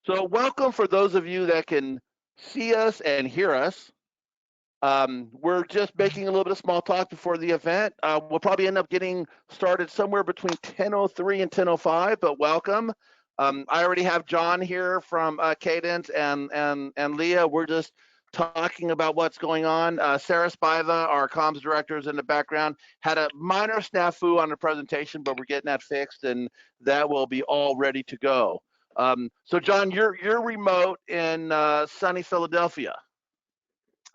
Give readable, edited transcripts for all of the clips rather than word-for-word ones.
So welcome for those of you that can see us and hear us. We're just making a little bit of small talk before the event. We'll probably end up getting started somewhere between 10:03 and 10:05, but welcome. I already have John here from Cadence and Leah. We're just talking about what's going on. Sarah Spiva, our comms director, is in the background. Had a minor snafu on the presentation, but we're getting that fixed, and that will be all ready to go. So John, you're remote in sunny Philadelphia.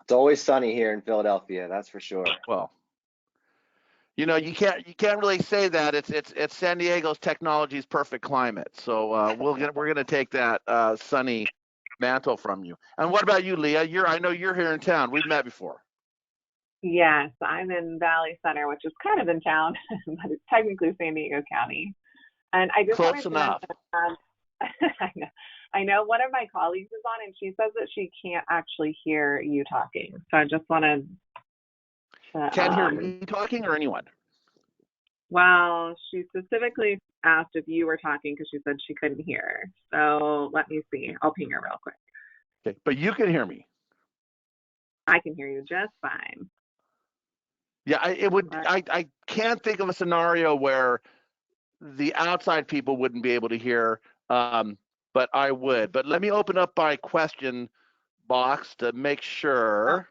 It's always sunny here in Philadelphia, that's for sure. Well, you know, you can't really say that. It's San Diego's technology's perfect climate. So we're gonna take that sunny mantle from you. And what about you, Leah? I know you're here in town. We've met before. Yes, I'm in Valley Center, which is kind of in town, but it's technically San Diego County. And I just Close enough. I know one of my colleagues is on, and she says that she can't actually hear you talking. So I just wanted to. Can't hear me talking or anyone? Well, she specifically asked if you were talking because she said she couldn't hear. So let me see. I'll ping her real quick. Okay, but you can hear me. I can hear you just fine. Yeah, I can't think of a scenario where the outside people wouldn't be able to hear, but I would. But let me open up my question box to make sure.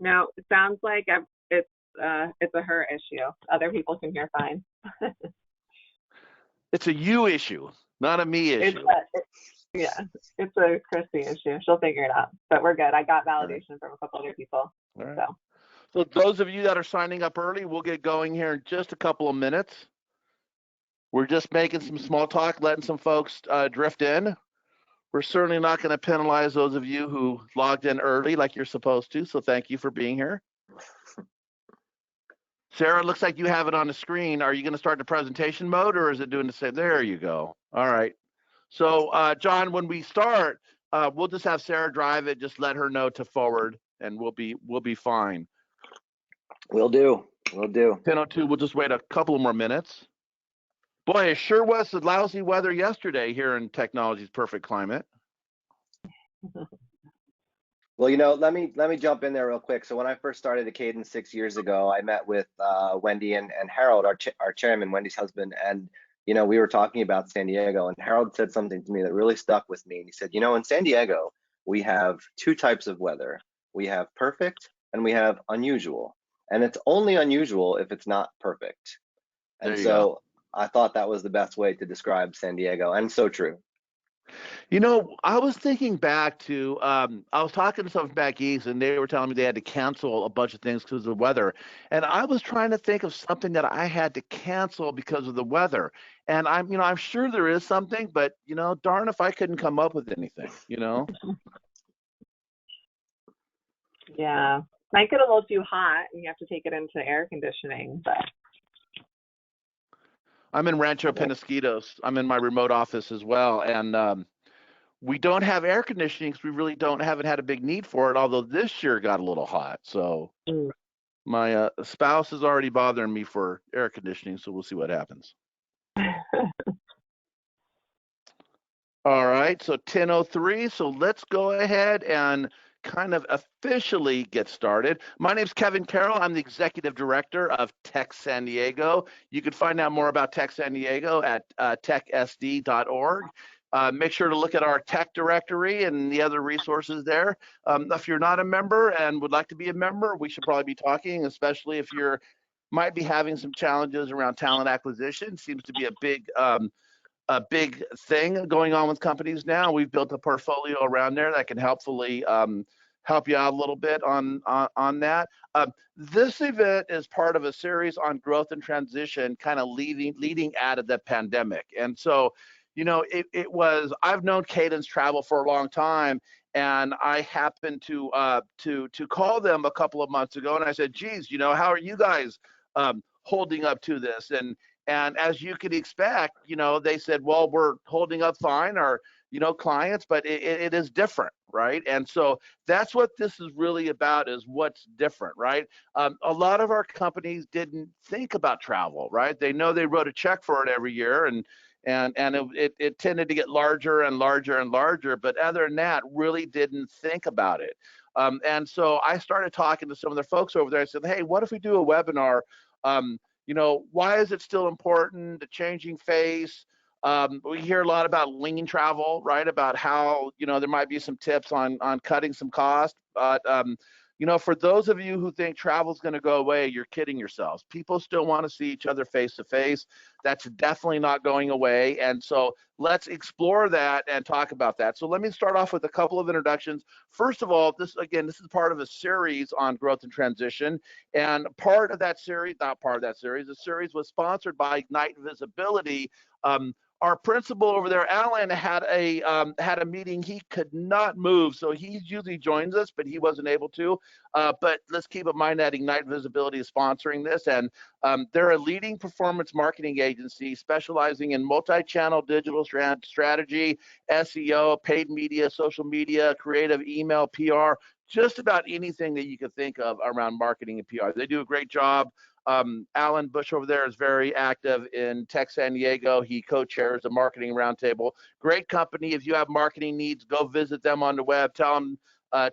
No, it sounds like it's a her issue. Other people can hear fine. It's a you issue, not a me issue. It's a Christy issue. She'll figure it out. But we're good. I got validation from a couple other people. Right. So those of you that are signing up early, we'll get going here in just a couple of minutes. We're just making some small talk, letting some folks drift in. We're certainly not going to penalize those of you who logged in early like you're supposed to, so thank you for being here. Sarah, it looks like you have it on the screen. Are you going to start the presentation mode, or is it doing the same? There you go. All right. So, John, when we start, we'll just have Sarah drive it. Just let her know to forward, and we'll be fine. Will do. 10:02. We'll just wait a couple more minutes. Boy, it sure was the lousy weather yesterday here in technology's perfect climate. Well, you know, let me jump in there real quick. So when I first started at Cadence 6 years ago, I met with Wendy and Harold, our chairman, Wendy's husband, and you know, we were talking about San Diego, and Harold said something to me that really stuck with me. And he said, you know, in San Diego, we have two types of weather. We have perfect and we have unusual, and it's only unusual if it's not perfect. And so I thought that was the best way to describe San Diego, and so true. You know, I was thinking back to, I was talking to someone back east, and they were telling me they had to cancel a bunch of things because of the weather. And I was trying to think of something that I had to cancel because of the weather. And I'm sure there is something, but, you know, darn if I couldn't come up with anything, you know? Yeah. Might get a little too hot, and you have to take it into air conditioning, but. I'm in Rancho Penasquitos. I'm in my remote office as well, and we don't have air conditioning because we really haven't had a big need for it. Although this year got a little hot, so my spouse is already bothering me for air conditioning. So we'll see what happens. All right, so 10:03. So let's go ahead and kind of officially get started. My name's Kevin Carroll. I'm the Executive Director of Tech San Diego. You can find out more about Tech San Diego at techsd.org. Make sure to look at our tech directory and the other resources there. If you're not a member and would like to be a member, we should probably be talking, especially if you're might be having some challenges around talent acquisition. Seems to be a big thing going on with companies now. We've built a portfolio around there that can helpfully help you out a little bit on that. This event is part of a series on growth and transition, kind of leading out of the pandemic. And so, you know, I've known Cadence Travel for a long time, and I happened to call them a couple of months ago, and I said, geez, you know, how are you guys holding up to this? And as you could expect, you know, they said, well, we're holding up fine, our, you know, clients, but it is different, right? And so that's what this is really about, is what's different, right? A lot of our companies didn't think about travel, right? They know they wrote a check for it every year, and it tended to get larger and larger and larger. But other than that, really didn't think about it. And so I started talking to some of the folks over there. I said, hey, what if we do a webinar? Why is it still important? The changing face. We hear a lot about lean travel, right? About how, there might be some tips on cutting some cost. But, for those of you who think travel is going to go away, you're kidding yourselves. People still want to see each other face to face. That's definitely not going away. And so let's explore that and talk about that. So let me start off with a couple of introductions. First of all, this is part of a series on growth and transition. And part of that series, not part of that series, the series was sponsored by Ignite Visibility. Our principal over there, Alan, had a meeting. He could not move, so he usually joins us, but he wasn't able to. But let's keep in mind that Ignite Visibility is sponsoring this, and they're a leading performance marketing agency specializing in multi-channel digital strategy, SEO, paid media, social media, creative email, PR, just about anything that you could think of around marketing and PR. They do a great job. Alan Bush over there is very active in Tech San Diego. He co-chairs the marketing roundtable. Great company. If you have marketing needs, go visit them on the web. Tell them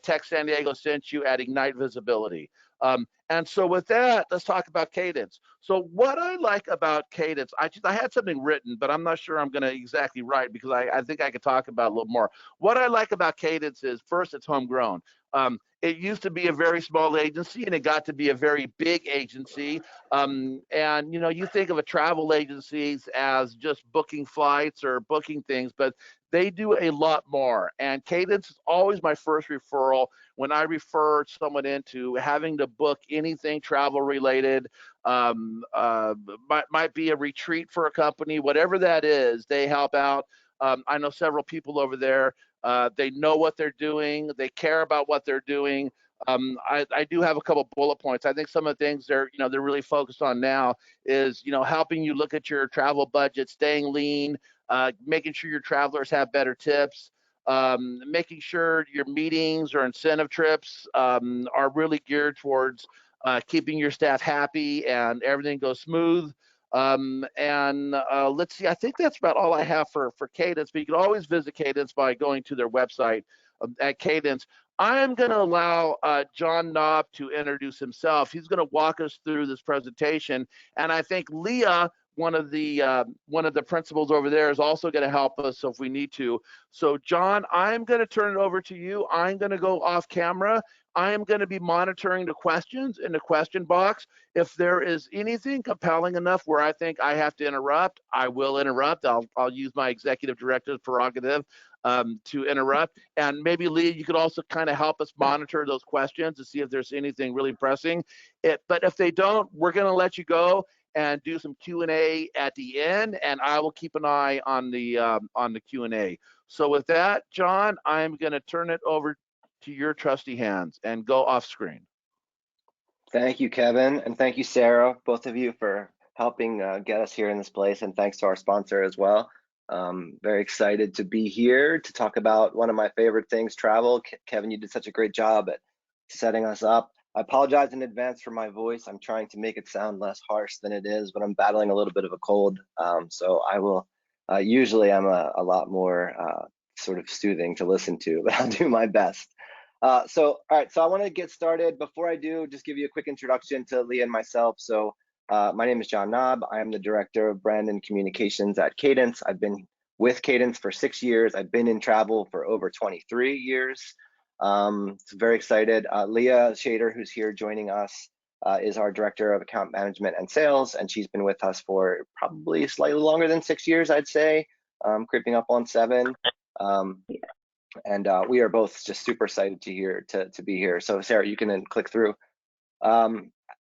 Tech San Diego sent you at Ignite Visibility. And so with that, let's talk about Cadence. So what I like about Cadence, I had something written, but I'm not sure I'm going to exactly write because I think I could talk about it a little more. What I like about Cadence is, first, it's homegrown. It used to be a very small agency, and it got to be a very big agency. And you think of a travel agencies as just booking flights or booking things, but they do a lot more. And Cadence is always my first referral when I refer someone into having to book anything travel related. Might be a retreat for a company, whatever that is, they help out. I know several people over there. They know what they're doing. They care about what they're doing. I do have a couple bullet points. I think some of the things they're really focused on now is helping you look at your travel budget, staying lean, making sure your travelers have better tips, making sure your meetings or incentive trips are really geared towards keeping your staff happy and everything goes smooth. And let's see, I think that's about all I have for Cadence, but you can always visit Cadence by going to their website at Cadence. I am going to allow John Knob to introduce himself. He's going to walk us through this presentation, and I think Leah, one of the principals over there, is also going to help us if we need to. So John, I'm going to turn it over to you. I'm going to go off camera. I am going to be monitoring the questions in the question box. If there is anything compelling enough where I think I have to interrupt, I will interrupt. I'll use my executive director's prerogative to interrupt. And maybe Leah, you could also kind of help us monitor those questions to see if there's anything really pressing. But if they don't, we're going to let you go and do some Q&A at the end, and I will keep an eye on the Q&A. So with that, John, I'm going to turn it over to your trusty hands and go off screen. Thank you, Kevin, and thank you, Sarah, both of you, for helping get us here in this place, and thanks to our sponsor as well. Very excited to be here to talk about one of my favorite things, travel. Kevin, you did such a great job at setting us up. I apologize in advance for my voice. I'm trying to make it sound less harsh than it is, but I'm battling a little bit of a cold. So I will, usually I'm a lot more sort of soothing to listen to, but I'll do my best. All right, so I want to get started. Before I do, just give you a quick introduction to Leah and myself. So my name is John Knob. I am the Director of Brand and Communications at Cadence. I've been with Cadence for 6 years. I've been in travel for over 23 years. So very excited. Leah Shader, who's here joining us, is our Director of Account Management and Sales, and she's been with us for probably slightly longer than 6 years, I'd say, creeping up on 7. And we are both just super excited to be here. So Sarah, you can then click through.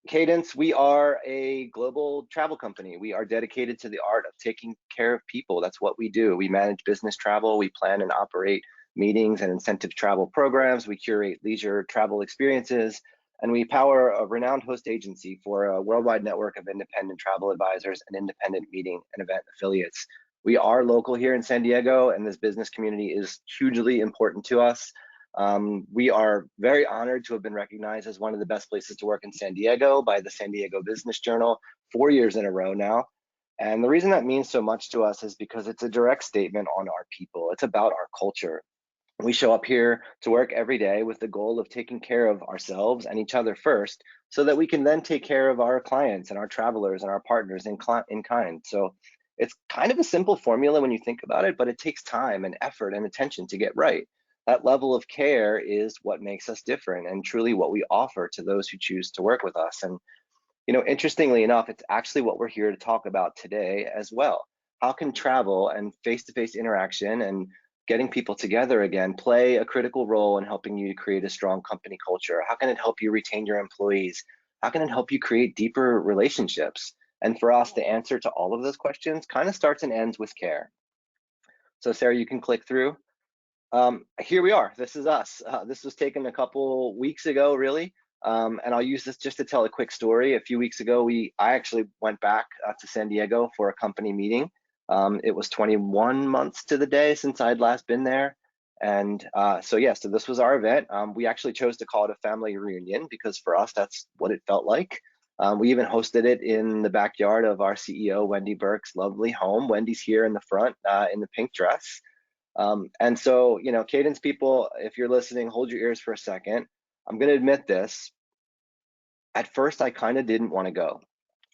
Cadence, we are a global travel company. We are dedicated to the art of taking care of people. That's what we do. We manage business travel. We plan and operate meetings and incentive travel programs. We curate leisure travel experiences, and we power a renowned host agency for a worldwide network of independent travel advisors and independent meeting and event affiliates. We are local here in San Diego, and this business community is hugely important to us. We are very honored to have been recognized as one of the best places to work in San Diego by the San Diego Business Journal 4 years in a row now. And the reason that means so much to us is because it's a direct statement on our people. It's about our culture. We show up here to work every day with the goal of taking care of ourselves and each other first, so that we can then take care of our clients and our travelers and our partners in kind. So it's kind of a simple formula when you think about it, but it takes time and effort and attention to get right. That level of care is what makes us different and truly what we offer to those who choose to work with us. And interestingly enough, it's actually what we're here to talk about today as well. How can travel and face-to-face interaction and getting people together again play a critical role in helping you to create a strong company culture? How can it help you retain your employees? How can it help you create deeper relationships? And for us, the answer to all of those questions kind of starts and ends with care. So Sarah, you can click through. Here we are. This is us. This was taken a couple weeks ago, really. And I'll use this just to tell a quick story. A few weeks ago, I actually went back to San Diego for a company meeting. It was 21 months to the day since I'd last been there. And so this was our event. We actually chose to call it a family reunion because for us, that's what it felt like. We even hosted it in the backyard of our CEO, Wendy Burke's lovely home. Wendy's here in the front in the pink dress. And so, Cadence people, if you're listening, hold your ears for a second. I'm going to admit this. At first, I kind of didn't want to go.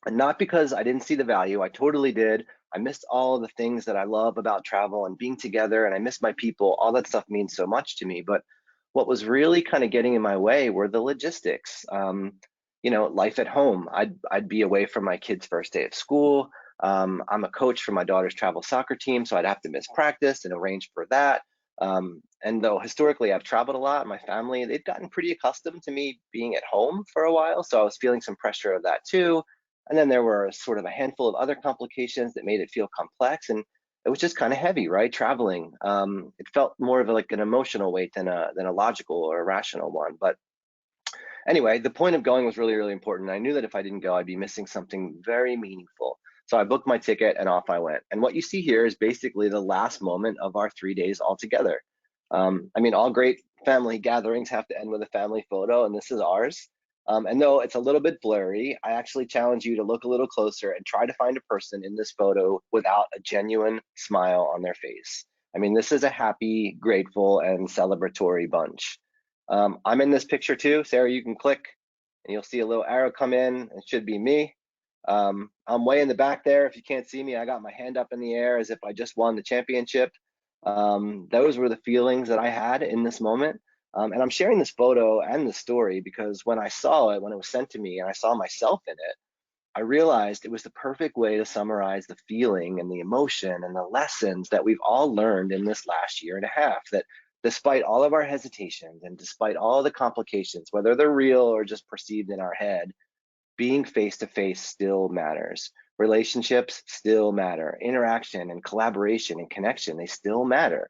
And not because I didn't see the value. I totally did. I missed all of the things that I love about travel and being together, and I miss my people. All that stuff means so much to me. But what was really kind of getting in my way were the logistics. Life at home. I'd be away from my kids' first day of school. I'm a coach for my daughter's travel soccer team, so I'd have to miss practice and arrange for that. And though historically I've traveled a lot, my family, they've gotten pretty accustomed to me being at home for a while, so I was feeling some pressure of that too. And then there were sort of a handful of other complications that made it feel complex, and it was just kind of heavy, right? Traveling. It felt more of like an emotional weight than a logical or a rational one. But anyway, the point of going was really, really important. I knew that if I didn't go, I'd be missing something very meaningful. So I booked my ticket and off I went. And what you see here is basically the last moment of our 3 days all together. All great family gatherings have to end with a family photo, and this is ours. And though it's a little bit blurry, I actually challenge you to look a little closer and try to find a person in this photo without a genuine smile on their face. This is a happy, grateful, and celebratory bunch. I'm in this picture too. Sarah, you can click and you'll see a little arrow come in. It should be me. I'm way in the back there. If you can't see me, I got my hand up in the air as if I just won the championship. Those were the feelings that I had in this moment. And I'm sharing this photo and the story because when I saw it, when it was sent to me and I saw myself in it, I realized it was the perfect way to summarize the feeling and the emotion and the lessons that we've all learned in this last year and a half, that despite all of our hesitations and despite all the complications, whether they're real or just perceived in our head, being face to face still matters. Relationships still matter. Interaction and collaboration and connection, they still matter.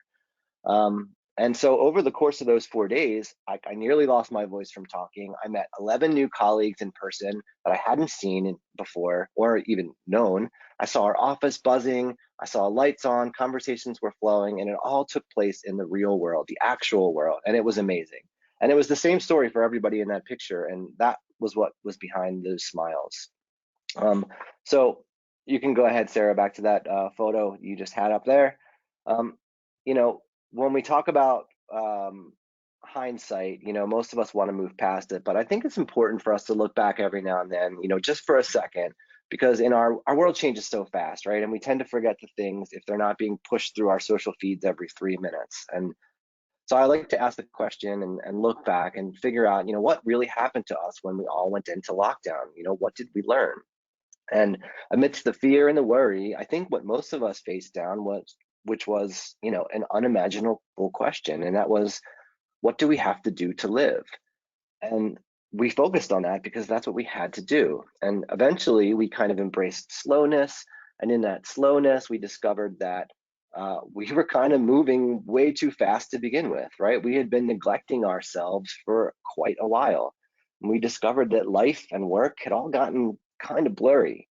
And so over the course of those 4 days, I nearly lost my voice from talking. I met 11 new colleagues in person that I hadn't seen before or even known. I saw our office buzzing. I saw lights on, conversations were flowing, and it all took place in the real world, the actual world, and it was amazing. And it was the same story for everybody in that picture, and that was what was behind those smiles. So you can go ahead, Sarah, back to that photo you just had up there. When we talk about hindsight, most of us want to move past it, but I think it's important for us to look back every now and then, just for a second, because in our world changes so fast, right? And we tend to forget the things if they're not being pushed through our social feeds every 3 minutes. And so I like to ask the question and look back and figure out, what really happened to us when we all went into lockdown? What did we learn? And amidst the fear and the worry, I think what most of us faced down which was, an unimaginable question. And that was, what do we have to do to live? And we focused on that because that's what we had to do. And eventually we kind of embraced slowness. And in that slowness, we discovered that we were kind of moving way too fast to begin with, right? We had been neglecting ourselves for quite a while. And we discovered that life and work had all gotten kind of blurry.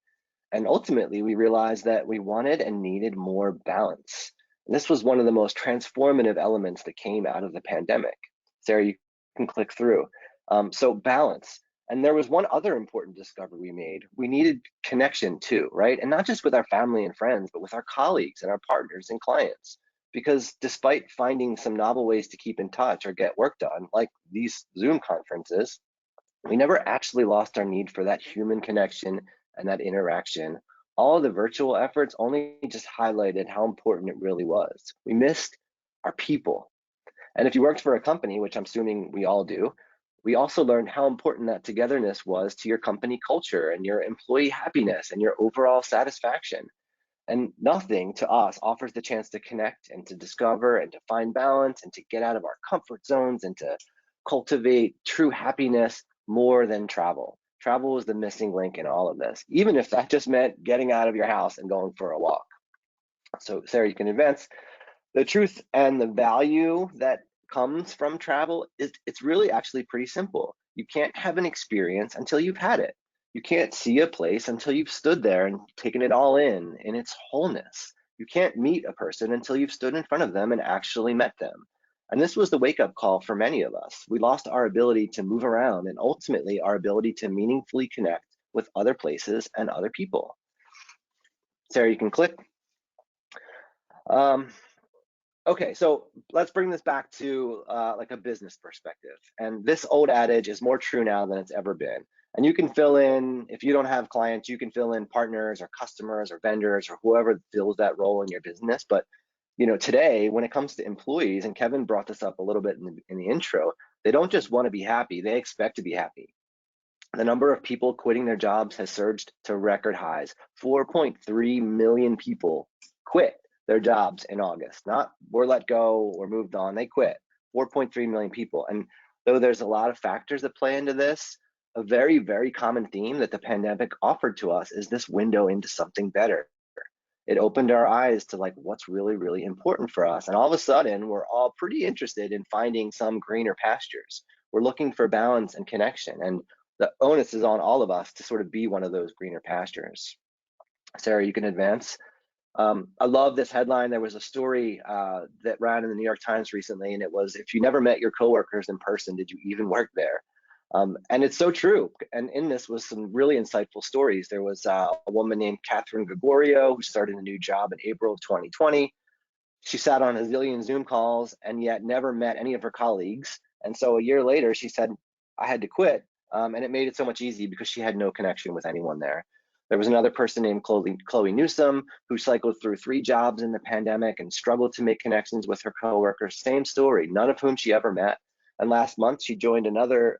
And ultimately, we realized that we wanted and needed more balance. And this was one of the most transformative elements that came out of the pandemic. Sarah, you can click through. So balance. And there was one other important discovery we made. We needed connection too, right? And not just with our family and friends, but with our colleagues and our partners and clients. Because despite finding some novel ways to keep in touch or get work done, like these Zoom conferences, we never actually lost our need for that human connection and that interaction. All of the virtual efforts only just highlighted how important it really was. We missed our people. And if you worked for a company, which I'm assuming we all do, we also learned how important that togetherness was to your company culture and your employee happiness and your overall satisfaction. And nothing to us offers the chance to connect and to discover and to find balance and to get out of our comfort zones and to cultivate true happiness more than travel. Travel was the missing link in all of this, even if that just meant getting out of your house and going for a walk. So Sarah, you can advance. The truth and the value that comes from travel is it's really actually pretty simple. You can't have an experience until you've had it. You can't see a place until you've stood there and taken it all in its wholeness. You can't meet a person until you've stood in front of them and actually met them. And this was the wake-up call for many of us. We lost our ability to move around and ultimately our ability to meaningfully connect with other places and other people. Sarah, you can click. Okay, so let's bring this back to like a business perspective. And this old adage is more true now than it's ever been. And you can fill in, if you don't have clients, you can fill in partners or customers or vendors or whoever fills that role in your business. But today, when it comes to employees, and Kevin brought this up a little bit in the intro, they don't just want to be happy, they expect to be happy. The number of people quitting their jobs has surged to record highs. 4.3 million people quit their jobs in August. Not were let go or moved on, they quit. 4.3 million people. And though there's a lot of factors that play into this, a very, very common theme that the pandemic offered to us is this window into something better. It opened our eyes to like what's really, really important for us. And all of a sudden, we're all pretty interested in finding some greener pastures. We're looking for balance and connection. And the onus is on all of us to sort of be one of those greener pastures. Sarah, you can advance. I love this headline. There was a story that ran in the New York Times recently, and it was, if you never met your coworkers in person, did you even work there? And it's so true. And in this was some really insightful stories. There was a woman named Catherine Gregorio who started a new job in April of 2020. She sat on a zillion Zoom calls and yet never met any of her colleagues. And so a year later, she said, I had to quit. And it made it so much easier because she had no connection with anyone there. There was another person named Chloe Newsome who cycled through 3 jobs in the pandemic and struggled to make connections with her coworkers. Same story, none of whom she ever met. And last month, she joined another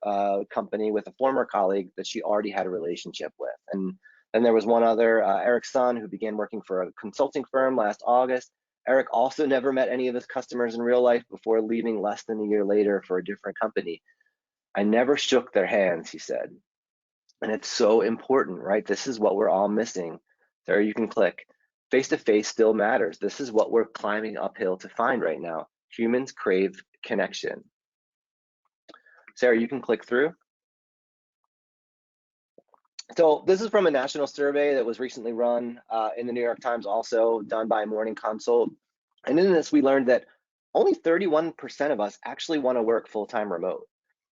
company with a former colleague that she already had a relationship with. And then there was one other, Eric Sun, who began working for a consulting firm last August. Eric also never met any of his customers in real life before leaving less than a year later for a different company. I never shook their hands, he said. And it's so important, right? This is what we're all missing. There you can click. Face-to-face still matters. This is what we're climbing uphill to find right now. Humans crave connection. Sarah, you can click through. So this is from a national survey that was recently run in the New York Times, also done by Morning Consult. And in this, we learned that only 31% of us actually want to work full-time remote.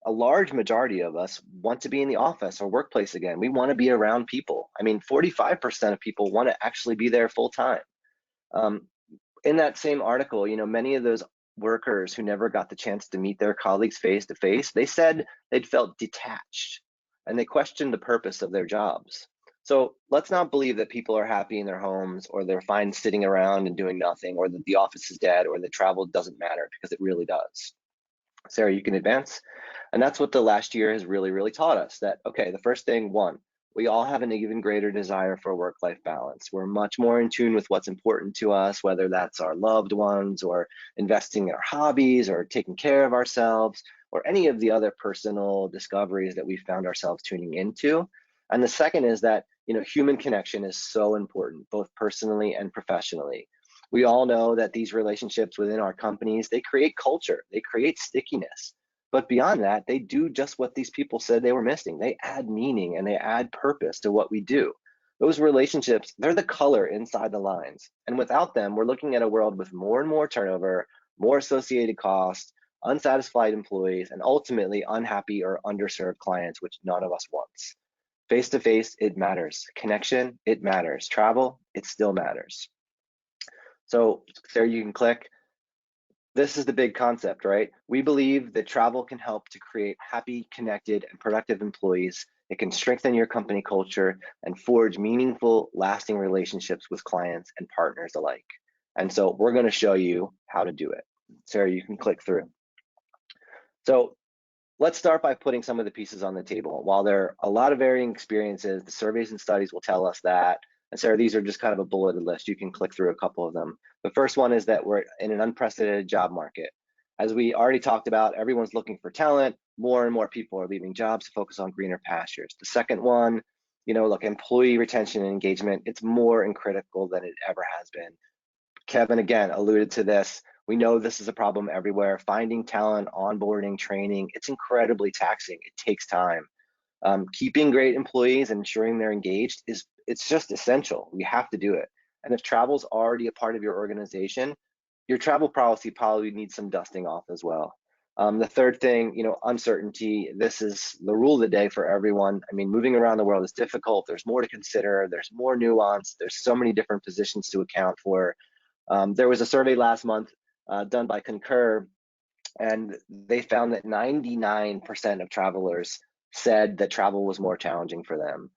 A large majority of us want to be in the office or workplace again. We want to be around people. I mean, 45% of people want to actually be there full-time. In that same article, many of those workers who never got the chance to meet their colleagues face to face, they said they'd felt detached and they questioned the purpose of their jobs. So let's not believe that people are happy in their homes or they're fine sitting around and doing nothing, or that the office is dead or that travel doesn't matter, because it really does. Sarah, you can advance. And that's what the last year has really, really taught us, that, okay, the first thing, one, we all have an even greater desire for work-life balance. We're much more in tune with what's important to us, whether that's our loved ones or investing in our hobbies or taking care of ourselves or any of the other personal discoveries that we found ourselves tuning into. And the second is that, human connection is so important, both personally and professionally. We all know that these relationships within our companies, they create culture, they create stickiness. But beyond that, they do just what these people said they were missing. They add meaning and they add purpose to what we do. Those relationships, they're the color inside the lines. And without them, we're looking at a world with more and more turnover, more associated costs, unsatisfied employees, and ultimately unhappy or underserved clients, which none of us wants. Face-to-face, it matters. Connection, it matters. Travel, it still matters. So there you can click. This is the big concept, right? We believe that travel can help to create happy, connected, and productive employees. It can strengthen your company culture and forge meaningful, lasting relationships with clients and partners alike. And so we're going to show you how to do it. Sarah, you can click through. So let's start by putting some of the pieces on the table. While there are a lot of varying experiences, the surveys and studies will tell us that. And Sarah, these are just kind of a bulleted list. You can click through a couple of them. The first one is that we're in an unprecedented job market. As we already talked about, everyone's looking for talent. More and more people are leaving jobs to focus on greener pastures. The second one, look, employee retention and engagement, it's more and critical than it ever has been. Kevin, again, alluded to this. We know this is a problem everywhere. Finding talent, onboarding, training, it's incredibly taxing. It takes time. Keeping great employees and ensuring they're engaged it's just essential. We have to do it. And if travel's already a part of your organization, your travel policy probably needs some dusting off as well. The third thing, uncertainty. This is the rule of the day for everyone. I mean, moving around the world is difficult. There's more to consider. There's more nuance. There's so many different positions to account for. There was a survey last month done by Concur, and they found that 99% of travelers said that travel was more challenging for them.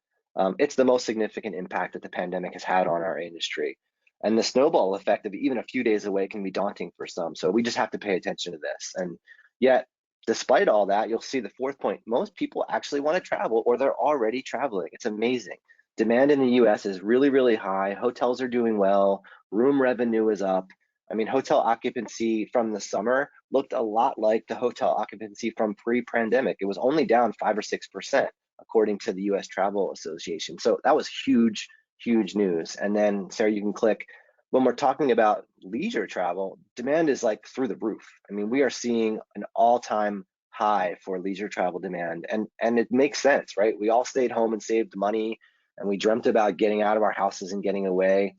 It's the most significant impact that the pandemic has had on our industry. And the snowball effect of even a few days away can be daunting for some. So we just have to pay attention to this. And yet, despite all that, you'll see the fourth point, most people actually want to travel or they're already traveling. It's amazing. Demand in the US is really, really high. Hotels are doing well. Room revenue is up. I mean, hotel occupancy from the summer looked a lot like the hotel occupancy from pre-pandemic. It was only down 5 or 6%, according to the US Travel Association. So that was huge, huge news. And then, Sarah, you can click. When we're talking about leisure travel, demand is like through the roof. I mean, we are seeing an all-time high for leisure travel demand. And it makes sense, right? We all stayed home and saved money, and we dreamt about getting out of our houses and getting away.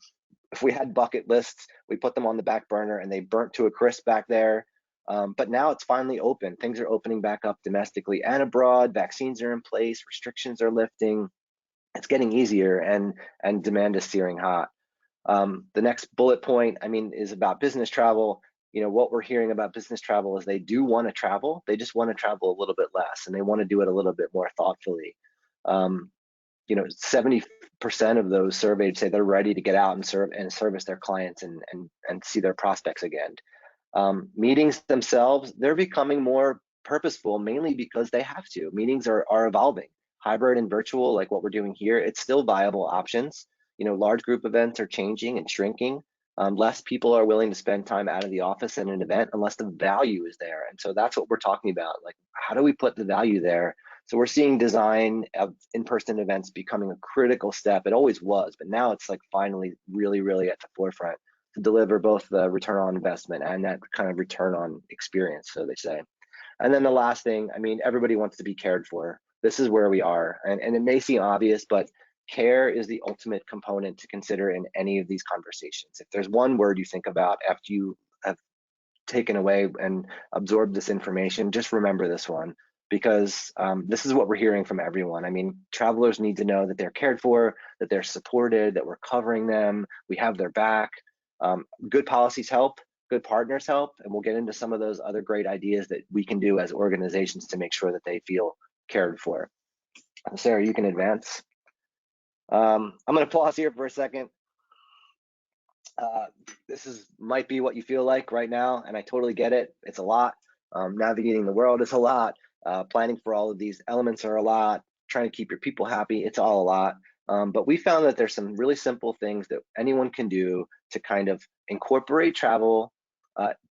If we had bucket lists, we put them on the back burner and they burnt to a crisp back there. But now it's finally open. Things are opening back up domestically and abroad. Vaccines are in place. Restrictions are lifting. It's getting easier, and demand is searing hot. The next bullet point, is about business travel. What we're hearing about business travel is they do want to travel. They just want to travel a little bit less, and they want to do it a little bit more thoughtfully. 70% of those surveyed say they're ready to get out and service their clients and see their prospects again. Meetings themselves, they're becoming more purposeful, mainly because they have to. Meetings are evolving. Hybrid and virtual, like what we're doing here, it's still viable options. Large group events are changing and shrinking. Less people are willing to spend time out of the office in an event unless the value is there. And so that's what we're talking about. Like, how do we put the value there? So we're seeing design of in-person events becoming a critical step. It always was, but now it's like finally really, really at the forefront to deliver both the return on investment and that kind of return on experience, so they say. And then the last thing, everybody wants to be cared for. This is where we are. And it may seem obvious, but care is the ultimate component to consider in any of these conversations. If there's one word you think about after you have taken away and absorbed this information, just remember this one, because this is what we're hearing from everyone. Travelers need to know that they're cared for, that they're supported, that we're covering them, we have their back. Good policies help, good partners help, and we'll get into some of those other great ideas that we can do as organizations to make sure that they feel cared for. Sarah, you can advance. I'm going to pause here for a second. This might be what you feel like right now, and I totally get it. It's a lot. Navigating the world is a lot. Planning for all of these elements are a lot. Trying to keep your people happy, it's all a lot. But we found that there's some really simple things that anyone can do to kind of incorporate travel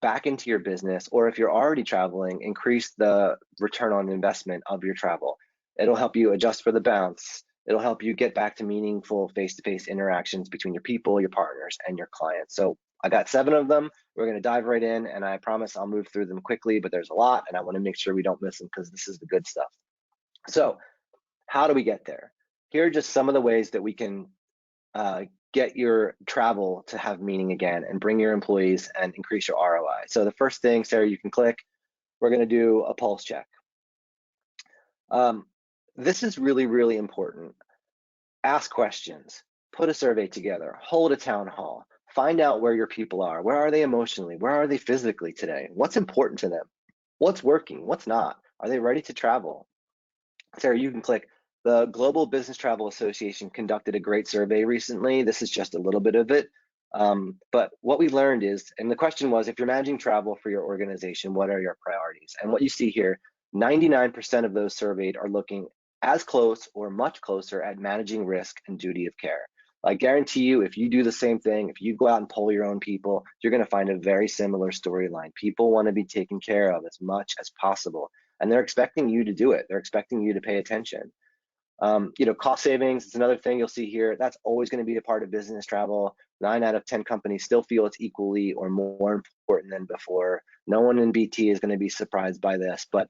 back into your business, or if you're already traveling, increase the return on investment of your travel. It'll help you adjust for the bounce. It'll help you get back to meaningful face-to-face interactions between your people, your partners, and your clients. So I got 7 of them. We're going to dive right in, and I promise I'll move through them quickly, but there's a lot, and I want to make sure we don't miss them because this is the good stuff. So how do we get there? Here are just some of the ways that we can get your travel to have meaning again and bring your employees and increase your ROI. So the first thing, Sarah, you can click. we're going to do a pulse check. This is really, really important. Ask questions, put a survey together, hold a town hall, find out where your people are. Where are they emotionally? Where are they physically today? What's important to them? What's working? What's not? Are they ready to travel? Sarah, you can click. The Global Business Travel Association conducted a great survey recently. This is just a little bit of it. But what we learned is, and the question was, if you're managing travel for your organization, what are your priorities? And what you see here, 99% of those surveyed are looking as close or much closer at managing risk and duty of care. I guarantee you, if you do the same thing, if you go out and poll your own people, you're going to find a very similar storyline. People want to be taken care of as much as possible, and they're expecting you to do it. They're expecting you to pay attention. Cost savings is another thing you'll see here. That's always going to be a part of business travel. 9 out of 10 companies still feel it's equally or more important than before. No one in BT is going to be surprised by this, but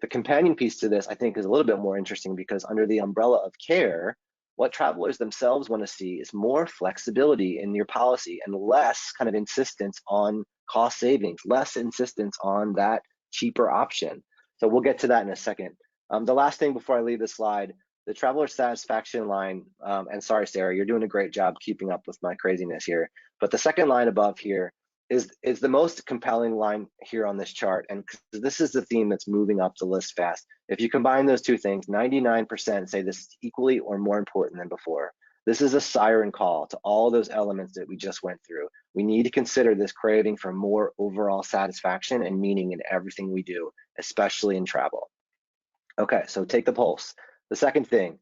the companion piece to this, I think, is a little bit more interesting, because under the umbrella of care, what travelers themselves want to see is more flexibility in your policy and less kind of insistence on cost savings, less insistence on that cheaper option. So we'll get to that in a second. The last thing before I leave this slide, the traveler satisfaction line, and sorry, Sarah, you're doing a great job keeping up with my craziness here, but the second line above here is the most compelling line here on this chart, and this is the theme that's moving up the list fast. If you combine those two things, 99% say this is equally or more important than before. This is a siren call to all those elements that we just went through. We need to consider this craving for more overall satisfaction and meaning in everything we do, especially in travel. Okay, so take the pulse. The second thing,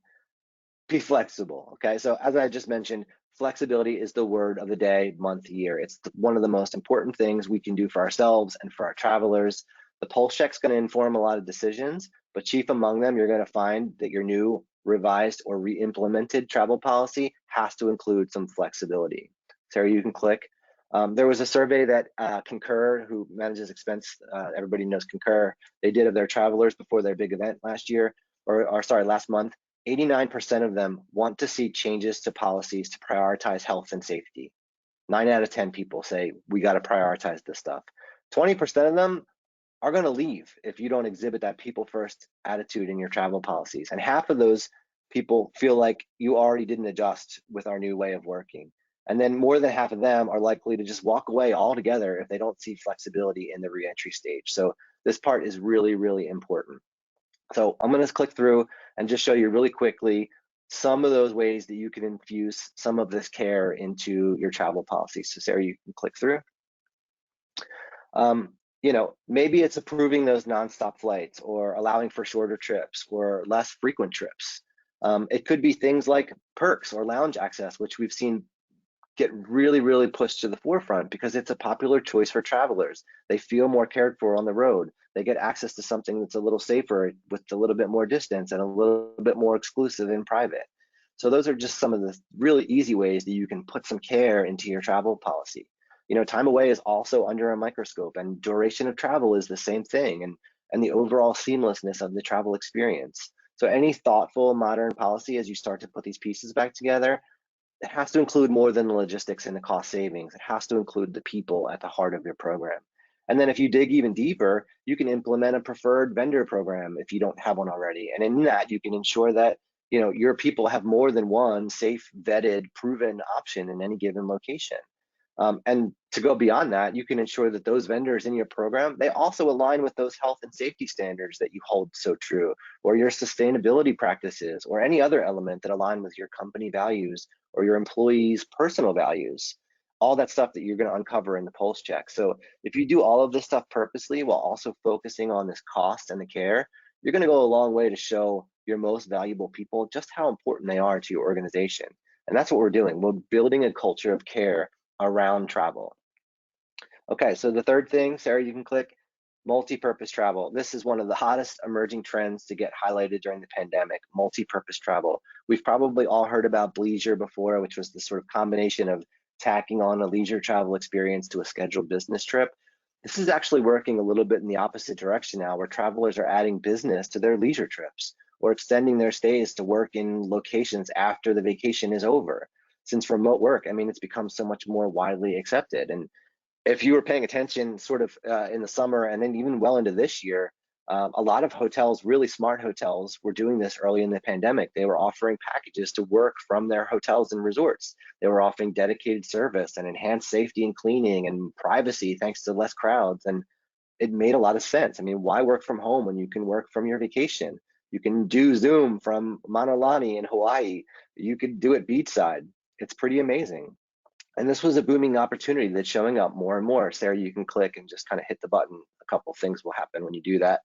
be flexible. Okay, so as I just mentioned, flexibility is the word of the day, month, year. It's one of the most important things we can do for ourselves and for our travelers. The pulse check's going to inform a lot of decisions, but chief among them, you're going to find that your new, revised, or re-implemented travel policy has to include some flexibility. Sarah, you can click. There was a survey that Concur, who manages expense, everybody knows Concur, they did of their travelers before their big event last month. 89% of them want to see changes to policies to prioritize health and safety. 9 out of 10 people say we got to prioritize this stuff. 20% of them are going to leave if you don't exhibit that people first attitude in your travel policies. And half of those people feel like you already didn't adjust with our new way of working. And then more than half of them are likely to just walk away altogether if they don't see flexibility in the reentry stage. So this part is really, really important. So I'm going to click through and just show you really quickly some of those ways that you can infuse some of this care into your travel policies. So Sarah, you can click through. Maybe it's approving those nonstop flights or allowing for shorter trips or less frequent trips. It could be things like perks or lounge access, which we've seen get really, really pushed to the forefront because it's a popular choice for travelers. They feel more cared for on the road. They get access to something that's a little safer with a little bit more distance and a little bit more exclusive and private. So those are just some of the really easy ways that you can put some care into your travel policy. Time away is also under a microscope, and duration of travel is the same thing, and the overall seamlessness of the travel experience. So any thoughtful modern policy, as you start to put these pieces back together, it has to include more than the logistics and the cost savings. It has to include the people at the heart of your program. And then if you dig even deeper, you can implement a preferred vendor program if you don't have one already. And in that, you can ensure that your people have more than one safe, vetted, proven option in any given location. And to go beyond that, you can ensure that those vendors in your program, they also align with those health and safety standards that you hold so true, or your sustainability practices, or any other element that align with your company values or your employees' personal values. All that stuff that you're going to uncover in the pulse check. So if you do all of this stuff purposely while also focusing on this cost and the care, you're going to go a long way to show your most valuable people just how important they are to your organization. And that's what we're doing. We're building a culture of care around travel. Okay, so the third thing, Sarah, you can click, multi-purpose travel. This is one of the hottest emerging trends to get highlighted during the pandemic, multi-purpose travel. We've probably all heard about bleisure before, which was the sort of combination of tacking on a leisure travel experience to a scheduled business trip. This is actually working a little bit in the opposite direction now, where travelers are adding business to their leisure trips or extending their stays to work in locations after the vacation is over. Since remote work, it's become so much more widely accepted. And if you were paying attention sort of in the summer and then even well into this year, a lot of hotels, really smart hotels, were doing this early in the pandemic. They were offering packages to work from their hotels and resorts. They were offering dedicated service and enhanced safety and cleaning and privacy thanks to less crowds. And it made a lot of sense. I mean, why work from home when you can work from your vacation? You can do Zoom from Manalani in Hawaii. You could do it beachside. It's pretty amazing. And this was a booming opportunity that's showing up more and more. Sarah, you can click and just kind of hit the button. A couple of things will happen when you do that.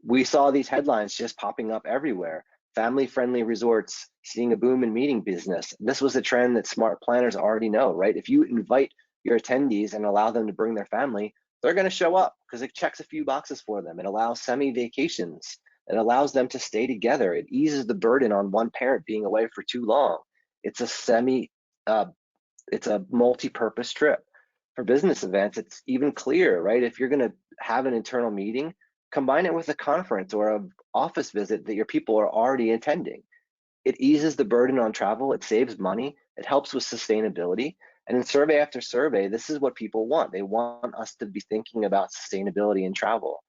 We saw these headlines just popping up everywhere. Family-friendly resorts seeing a boom in meeting business. This was a trend that smart planners already know, right? If you invite your attendees and allow them to bring their family, they're going to show up because it checks a few boxes for them. It allows semi-vacations. It allows them to stay together. It eases the burden on one parent being away for too long. It's a multi-purpose trip. For business events, it's even clearer, right? If you're going to have an internal meeting, combine it with a conference or an office visit that your people are already attending. It eases the burden on travel. It saves money. It helps with sustainability. And in survey after survey, this is what people want. They want us to be thinking about sustainability in travel.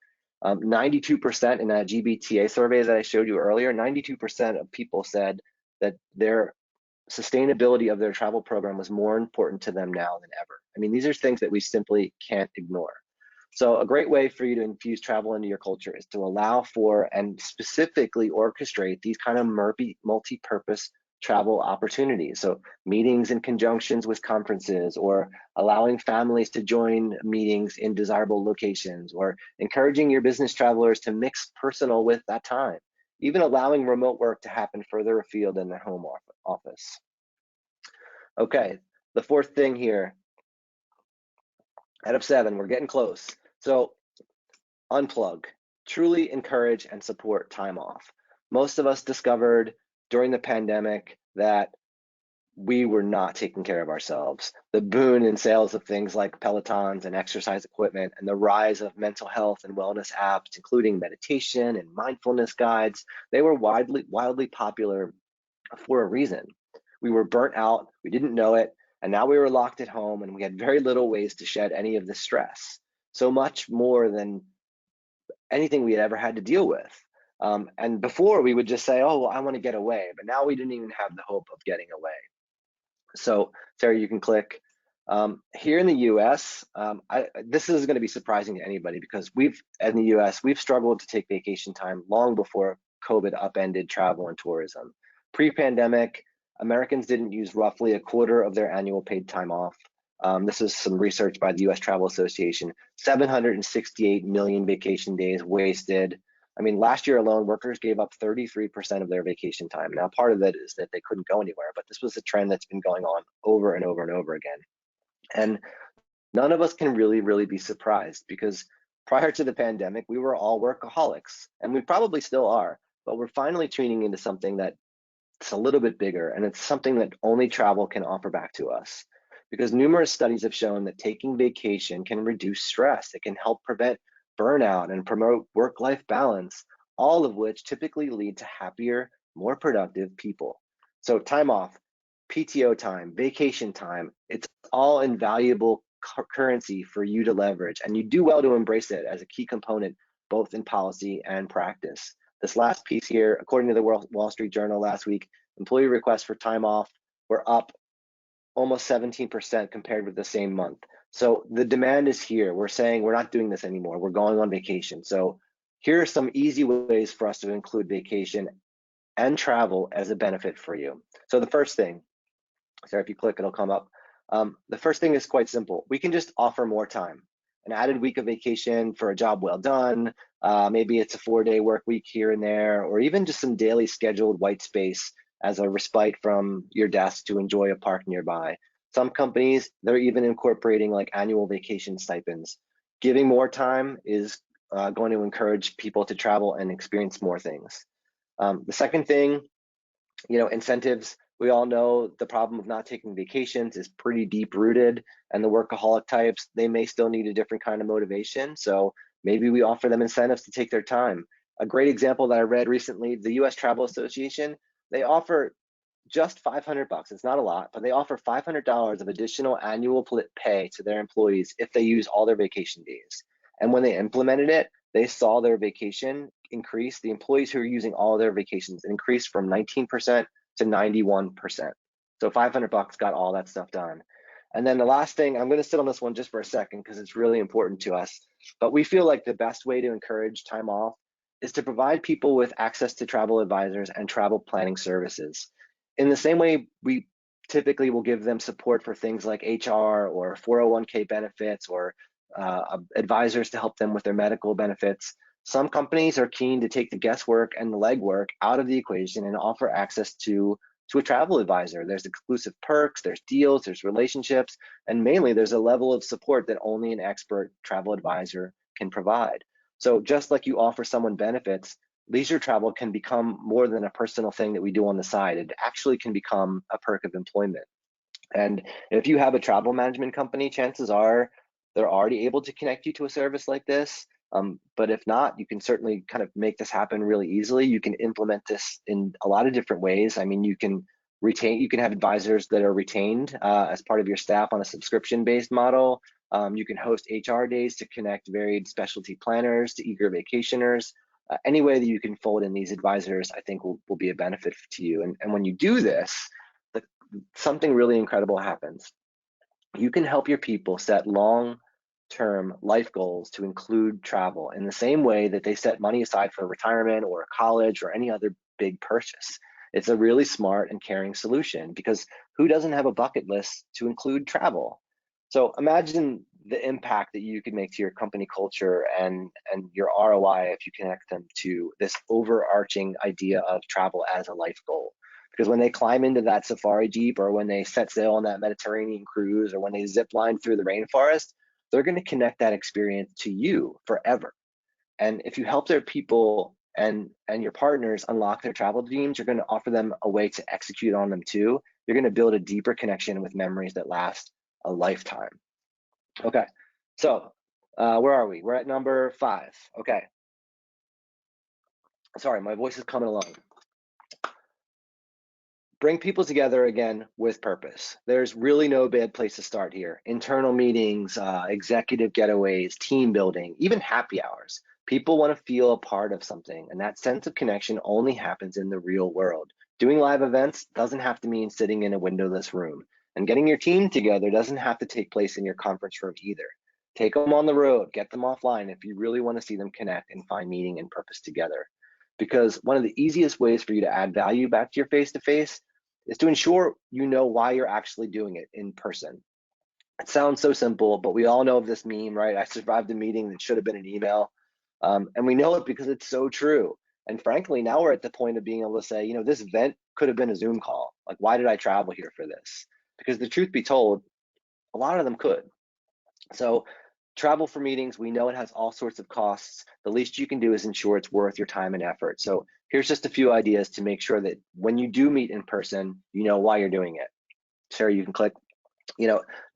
92% in that GBTA survey that I showed you earlier, 92% of people said that their sustainability of their travel program was more important to them now than ever. I mean, these are things that we simply can't ignore. So a great way for you to infuse travel into your culture is to allow for and specifically orchestrate these kind of multi-purpose travel opportunities. So meetings in conjunctions with conferences, or allowing families to join meetings in desirable locations, or encouraging your business travelers to mix personal with that time, even allowing remote work to happen further afield in their home office. Okay, the fourth thing here, out of 7, we're getting close. So unplug, truly encourage and support time off. Most of us discovered during the pandemic that we were not taking care of ourselves. The boom in sales of things like Pelotons and exercise equipment, and the rise of mental health and wellness apps, including meditation and mindfulness guides, they were wildly popular for a reason. We were burnt out, we didn't know it, and now we were locked at home and we had very little ways to shed any of the stress. So much more than anything we had ever had to deal with. And before we would just say, oh, well, I want to get away, but now we didn't even have the hope of getting away. So Sarah, you can click. Here in the US, this is going to be surprising to anybody because in the US, we've struggled to take vacation time long before COVID upended travel and tourism. Pre-pandemic, Americans didn't use roughly a quarter of their annual paid time off. This is some research by the US Travel Association. 768 million vacation days wasted. I mean, last year alone, workers gave up 33% of their vacation time. Now, part of that is that they couldn't go anywhere, but this was a trend that's been going on over and over and over again. And none of us can really be surprised because prior to the pandemic, we were all workaholics, and we probably still are, but we're finally tuning into something that's a little bit bigger, and it's something that only travel can offer back to us. Because numerous studies have shown that taking vacation can reduce stress. It can help prevent burnout and promote work-life balance, all of which typically lead to happier, more productive people. So time off, PTO time, vacation time, it's all invaluable currency for you to leverage, and you do well to embrace it as a key component, both in policy and practice. This last piece here, according to the Wall Street Journal last week, employee requests for time off were up almost 17% compared with the same month. So the demand is here. We're saying we're not doing this anymore. We're going on vacation. So here are some easy ways for us to include vacation and travel as a benefit for you. So the first thing, Sarah, if you click, it'll come up. The first thing is quite simple. We can just offer more time. An added week of vacation for a job well done. Maybe it's a 4-day work week here and there, or even just some daily scheduled white space as a respite from your desk to enjoy a park nearby. Some companies, they're even incorporating like annual vacation stipends. Giving more time is going to encourage people to travel and experience more things. The second thing, incentives. We all know the problem of not taking vacations is pretty deep rooted, and the workaholic types, they may still need a different kind of motivation. So maybe we offer them incentives to take their time. A great example that I read recently, the US Travel Association, they offer just 500 bucks. It's not a lot, but they offer $500 of additional annual pay to their employees if they use all their vacation days. And when they implemented it, they saw their vacation increase. The employees who are using all their vacations increased from 19% to 91%. So 500 bucks got all that stuff done. And then the last thing, I'm going to sit on this one just for a second because it's really important to us, but we feel like the best way to encourage time off is to provide people with access to travel advisors and travel planning services. In the same way we typically will give them support for things like HR or 401k benefits or advisors to help them with their medical benefits, some companies are keen to take the guesswork and the legwork out of the equation and offer access to a travel advisor. There's exclusive perks, there's deals, there's relationships, and mainly there's a level of support that only an expert travel advisor can provide. So just like you offer someone benefits, leisure travel can become more than a personal thing that we do on the side. It actually can become a perk of employment. And if you have a travel management company, chances are they're already able to connect you to a service like this. But if not, you can certainly kind of make this happen really easily. You can implement this in a lot of different ways. I mean, you can have advisors that are retained as part of your staff on a subscription-based model. You can host HR days to connect varied specialty planners to eager vacationers. Any way that you can fold in these advisors, I think will be a benefit to you. And when you do this, something really incredible happens. You can help your people set long-term life goals to include travel in the same way that they set money aside for retirement or college or any other big purchase. It's a really smart and caring solution because who doesn't have a bucket list to include travel? So imagine the impact that you could make to your company culture and your ROI if you connect them to this overarching idea of travel as a life goal. Because when they climb into that safari jeep or when they set sail on that Mediterranean cruise or when they zip line through the rainforest, they're going to connect that experience to you forever. And if you help their people and your partners unlock their travel dreams, you're going to offer them a way to execute on them too. You're going to build a deeper connection with memories that last a lifetime. Okay, so where are we? We're at number 5. Okay. Sorry, my voice is coming along. Bring people together again with purpose. There's really no bad place to start here. Internal meetings, executive getaways, team building, even happy hours. People want to feel a part of something, and that sense of connection only happens in the real world. Doing live events doesn't have to mean sitting in a windowless room, and getting your team together doesn't have to take place in your conference room either. Take them on the road, get them offline if you really want to see them connect and find meaning and purpose together. Because one of the easiest ways for you to add value back to your face-to-face is to ensure you know why you're actually doing it in person. It sounds so simple, but we all know of this meme, right? I survived a meeting that should have been an email. And we know it because it's so true. And frankly, now we're at the point of being able to say, this event could have been a Zoom call. Like, why did I travel here for this? Because the truth be told, a lot of them could. So travel for meetings, we know it has all sorts of costs. The least you can do is ensure it's worth your time and effort. So here's just a few ideas to make sure that when you do meet in person, you know why you're doing it. Sarah, you can click.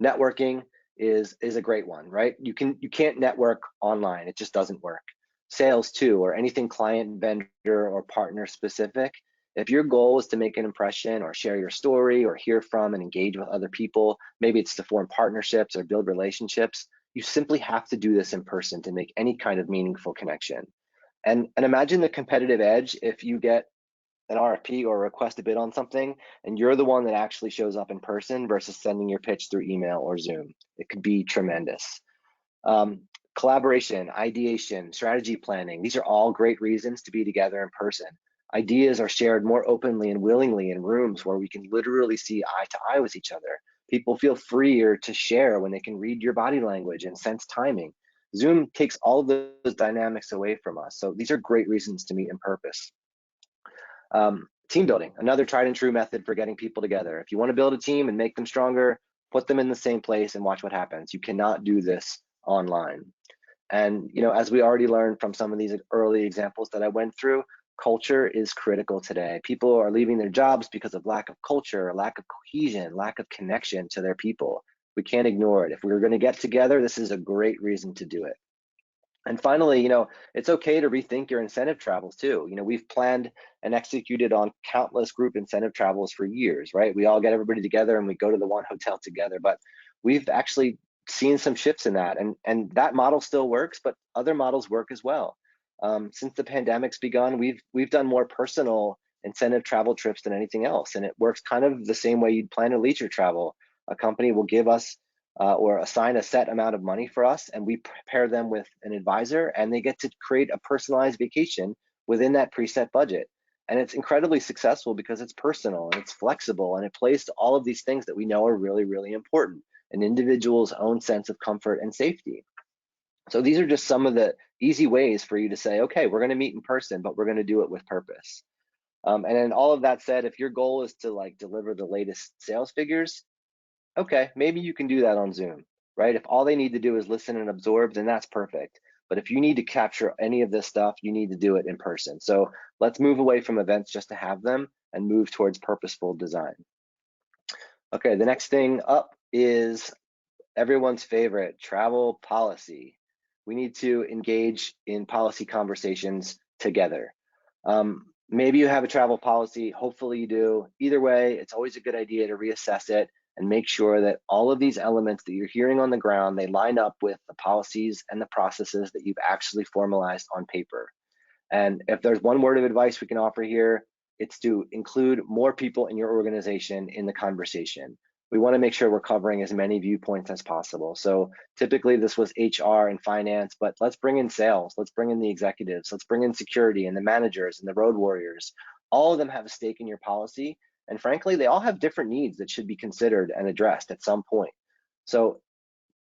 Networking is a great one, right? You can't network online. It just doesn't work. Sales too, or anything client, vendor, or partner specific. If your goal is to make an impression or share your story or hear from and engage with other people, maybe it's to form partnerships or build relationships, you simply have to do this in person to make any kind of meaningful connection. And imagine the competitive edge if you get an RFP or request a bid on something and you're the one that actually shows up in person versus sending your pitch through email or Zoom. It could be tremendous. Collaboration, ideation, strategy planning, these are all great reasons to be together in person. Ideas are shared more openly and willingly in rooms where we can literally see eye to eye with each other. People feel freer to share when they can read your body language and sense timing. Zoom takes all of those dynamics away from us. So these are great reasons to meet in purpose. Team building, another tried and true method for getting people together. If you want to build a team and make them stronger, put them in the same place and watch what happens. You cannot do this online. And as we already learned from some of these early examples that I went through, culture is critical today. People are leaving their jobs because of lack of culture, lack of cohesion, lack of connection to their people. We can't ignore it. If we're going to get together, this is a great reason to do it. And finally, it's okay to rethink your incentive travels too. We've planned and executed on countless group incentive travels for years, right? We all get everybody together and we go to the one hotel together, but we've actually seen some shifts in that, and that model still works, but other models work as well. Since the pandemic's begun, we've done more personal incentive travel trips than anything else, and it works kind of the same way you'd plan a leisure travel. A company will give us or assign a set amount of money for us, and we pair them with an advisor, and they get to create a personalized vacation within that preset budget. And it's incredibly successful because it's personal and it's flexible, and it plays to all of these things that we know are really, really important: an individual's own sense of comfort and safety. So these are just some of the easy ways for you to say, okay, we're going to meet in person, but we're going to do it with purpose. And then all of that said, if your goal is to like deliver the latest sales figures, okay, maybe you can do that on Zoom, right? If all they need to do is listen and absorb, then that's perfect. But if you need to capture any of this stuff, you need to do it in person. So let's move away from events just to have them and move towards purposeful design. Okay, the next thing up is everyone's favorite, travel policy. We need to engage in policy conversations together. Maybe you have a travel policy, hopefully you do. Either way, it's always a good idea to reassess it and make sure that all of these elements that you're hearing on the ground, they line up with the policies and the processes that you've actually formalized on paper. And if there's one word of advice we can offer here, it's to include more people in your organization in the conversation. We want to make sure we're covering as many viewpoints as possible. So typically this was HR and finance, but let's bring in sales, let's bring in the executives, let's bring in security and the managers and the road warriors. All of them have a stake in your policy. And frankly, they all have different needs that should be considered and addressed at some point. So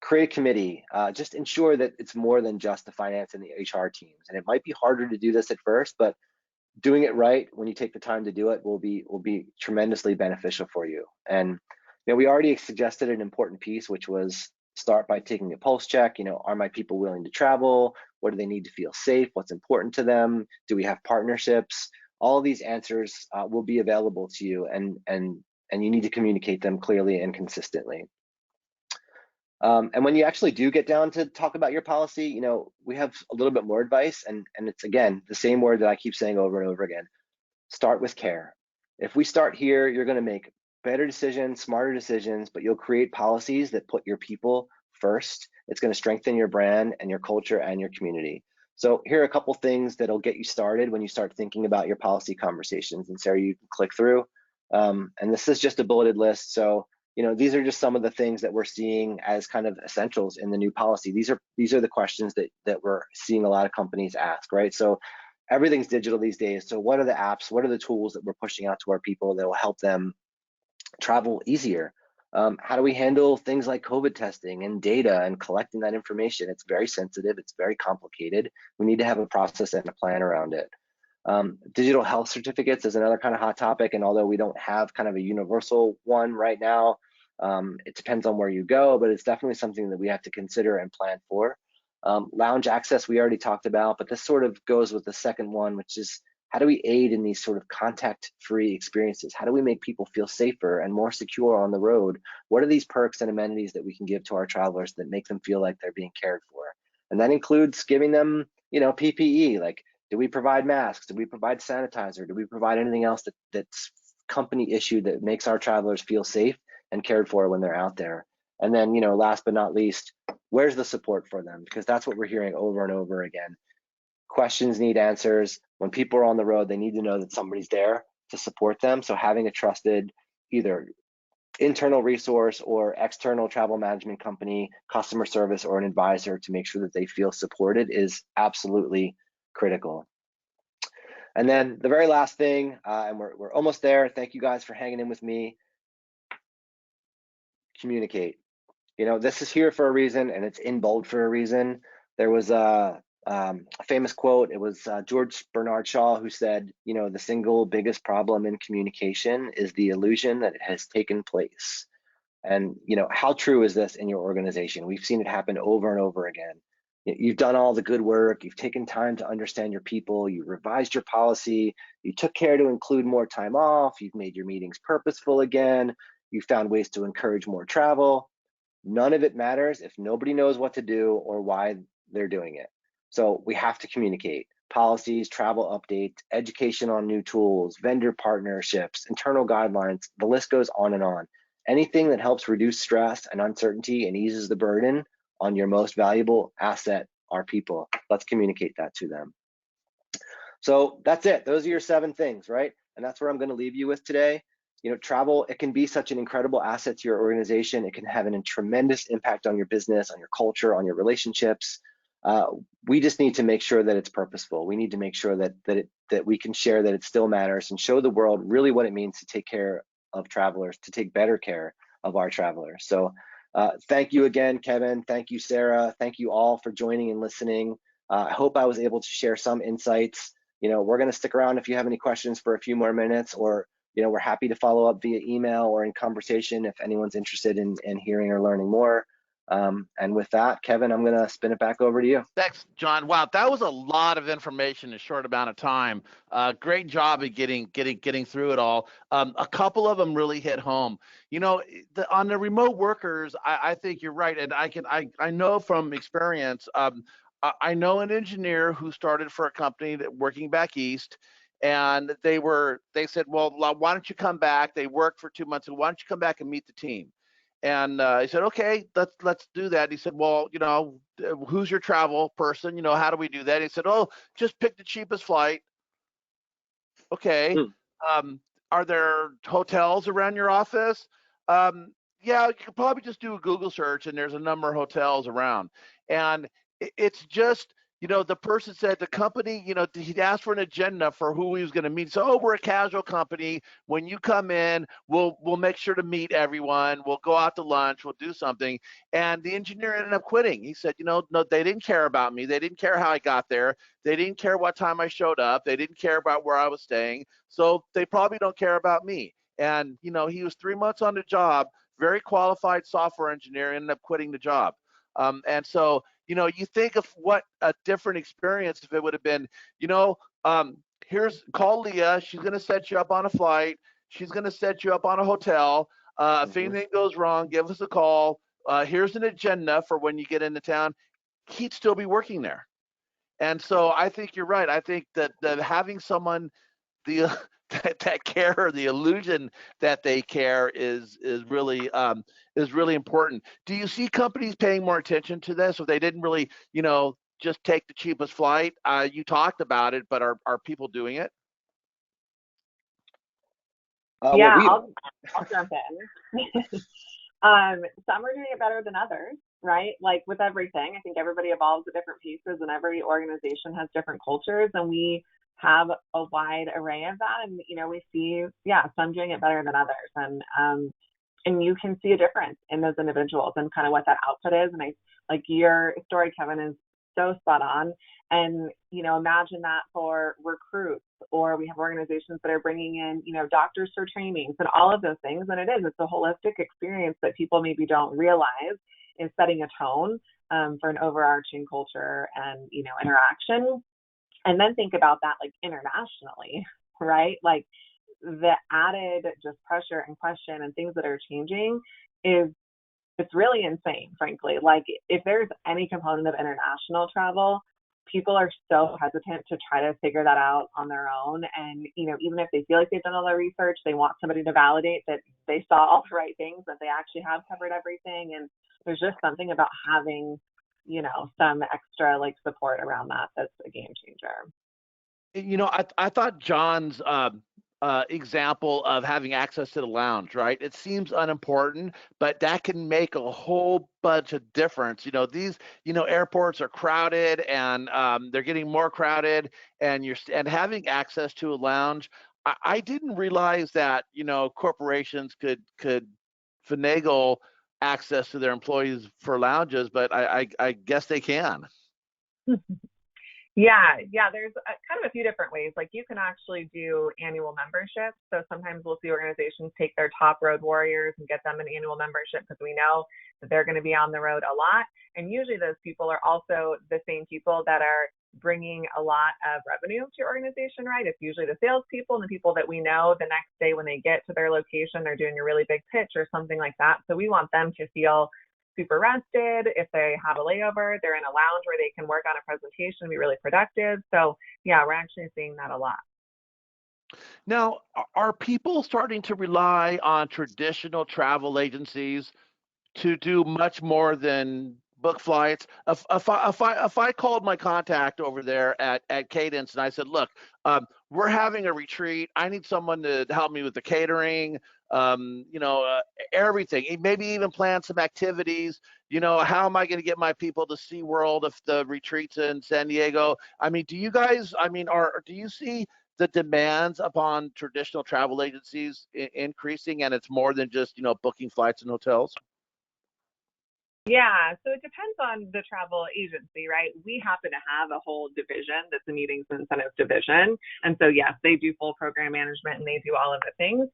create a committee, just ensure that it's more than just the finance and the HR teams. And it might be harder to do this at first, but doing it right when you take the time to do it will be tremendously beneficial for you. And we already suggested an important piece, which was start by taking a pulse check. Are my people willing to travel? What do they need to feel safe? What's important to them? Do we have partnerships? All of these answers will be available to you, and you need to communicate them clearly and consistently. And when you actually do get down to talk about your policy, we have a little bit more advice, and it's, again, the same word that I keep saying over and over again. Start with care. If we start here, you're going to make better decisions, smarter decisions, but you'll create policies that put your people first. It's going to strengthen your brand and your culture and your community. So here are a couple things that'll get you started when you start thinking about your policy conversations. And Sarah, you can click through. And this is just a bulleted list. So these are just some of the things that we're seeing as kind of essentials in the new policy. These are the questions that we're seeing a lot of companies ask, right? So everything's digital these days. So what are the apps? What are the tools that we're pushing out to our people that will help them travel easier? How do we handle things like COVID testing and data and collecting that information? It's very sensitive. It's very complicated. We need to have a process and a plan around it. Digital health certificates is another kind of hot topic. And although we don't have kind of a universal one right now, it depends on where you go, but it's definitely something that we have to consider and plan for. Lounge access, we already talked about, but this sort of goes with the second one, which is how do we aid in these sort of contact-free experiences? How do we make people feel safer and more secure on the road? What are these perks and amenities that we can give to our travelers that make them feel like they're being cared for? And that includes giving them, PPE, like, do we provide masks? Do we provide sanitizer? Do we provide anything else that's company issued that makes our travelers feel safe and cared for when they're out there? And then, last but not least, where's the support for them? Because that's what we're hearing over and over again. Questions need answers. When people are on the road, they need to know that somebody's there to support them. So having a trusted either internal resource or external travel management company, customer service, or an advisor to make sure that they feel supported is absolutely critical. And then the very last thing, and we're almost there. Thank you guys for hanging in with me. Communicate. This is here for a reason, and it's in bold for a reason. There was a famous quote. It was George Bernard Shaw who said, the single biggest problem in communication is the illusion that it has taken place. And how true is this in your organization? We've seen it happen over and over again. You've done all the good work. You've taken time to understand your people. You revised your policy. You took care to include more time off. You've made your meetings purposeful again. You found ways to encourage more travel. None of it matters if nobody knows what to do or why they're doing it. So we have to communicate policies, travel updates, education on new tools, vendor partnerships, internal guidelines. The list goes on and on. Anything that helps reduce stress and uncertainty and eases the burden on your most valuable asset, our people. Let's communicate that to them. So that's it. Those are your 7 things, right? And that's where I'm going to leave you with today. You know, travel, it can be such an incredible asset to your organization. It can have a tremendous impact on your business, on your culture, on your relationships. We just need to make sure that it's purposeful. We need to make sure that we can share that it still matters and show the world really what it means to take care of travelers, to take better care of our travelers. So thank you again, Kevin. Thank you, Sarah. Thank you all for joining and listening. I hope I was able to share some insights. You know, we're going to stick around if you have any questions for a few more minutes, or, you know, we're happy to follow up via email or in conversation if anyone's interested in hearing or learning more. And with that, Kevin, I'm going to spin it back over to you. Thanks, John. Wow, that was a lot of information in a short amount of time. Great job at getting through it all. A couple of them really hit home. You know, on the remote workers, I think you're right, and I know from experience. I know an engineer who started for a company that working back east, and they said, well, why don't you come back? They worked for 2 months, and why don't you come back and meet the team? And he said, okay, let's do that. He said, well, you know, who's your travel person? You know, how do we do that? He said, oh, just pick the cheapest flight. Okay. Are there hotels around your office? Yeah, you could probably just do a Google search and there's a number of hotels around. And it's just, you know, the person said the company, you know, he'd asked for an agenda for who he was going to meet. So, oh, we're a casual company. When you come in, we'll make sure to meet everyone. We'll go out to lunch. We'll do something. And the engineer ended up quitting. He said, you know, no, they didn't care about me. They didn't care how I got there. They didn't care what time I showed up. They didn't care about where I was staying. So they probably don't care about me. And, you know, he was 3 months on the job, very qualified software engineer, ended up quitting the job. And so, you know, you think of what a different experience if it would have been, you know, call Leah. She's going to set you up on a flight. She's going to set you up on a hotel. If anything goes wrong, give us a call. Here's an agenda for when you get into town. He'd still be working there. And so I think you're right. I think that having someone, the that care, or the illusion that they care is really important. Do you see companies paying more attention to this, or they didn't really, you know, just take the cheapest flight? You talked about it, but are people doing it? Yeah, I'll jump in. Some are doing it better than others, right? Like with everything, I think everybody evolves at different paces, and every organization has different cultures, and we have a wide array of that. And, you know, we see, some doing it better than others. And you can see a difference in those individuals and kind of what that output is. And I like your story, Kevin, is so spot on. And, you know, imagine that for recruits, or we have organizations that are bringing in, you know, doctors for trainings and all of those things. And it's a holistic experience that people maybe don't realize is setting a tone for an overarching culture and, you know, interaction. And then think about that like internationally, right? Like the added just pressure and question and things that are changing it's really insane, frankly. Like if there's any component of international travel, people are so hesitant to try to figure that out on their own. And, you know, even if they feel like they've done all their research, they want somebody to validate that they saw all the right things, that they actually have covered everything. And there's just something about having, you know, some extra like support around that that's a game changer. You know, I thought John's example of having access to the lounge, right? It seems unimportant, but that can make a whole bunch of difference. You know, these, you know, airports are crowded, and they're getting more crowded, and having access to a lounge. I didn't realize that, you know, corporations could finagle access to their employees for lounges, but I guess they can. Yeah, there's kind of a few different ways. Like you can actually do annual memberships. So sometimes we'll see organizations take their top road warriors and get them an annual membership because we know that they're going to be on the road a lot. And usually those people are also the same people that are bringing a lot of revenue to your organization, right? It's usually the salespeople and the people that we know the next day when they get to their location, they're doing a really big pitch or something like that. So we want them to feel super rested. If they have a layover, they're in a lounge where they can work on a presentation and be really productive. So yeah, we're actually seeing that a lot. Now, are people starting to rely on traditional travel agencies to do much more than book flights? If I called my contact over there at Cadence and I said, look, we're having a retreat. I need someone to help me with the catering, everything. Maybe even plan some activities. How am I going to get my people to SeaWorld if the retreat's in San Diego? I mean, do you guys, do you see the demands upon traditional travel agencies increasing, and it's more than just, booking flights and hotels? Yeah, so it depends on the travel agency, right? We happen to have a whole division that's a meetings and incentives division. And so, yes, they do full program management and they do all of the things.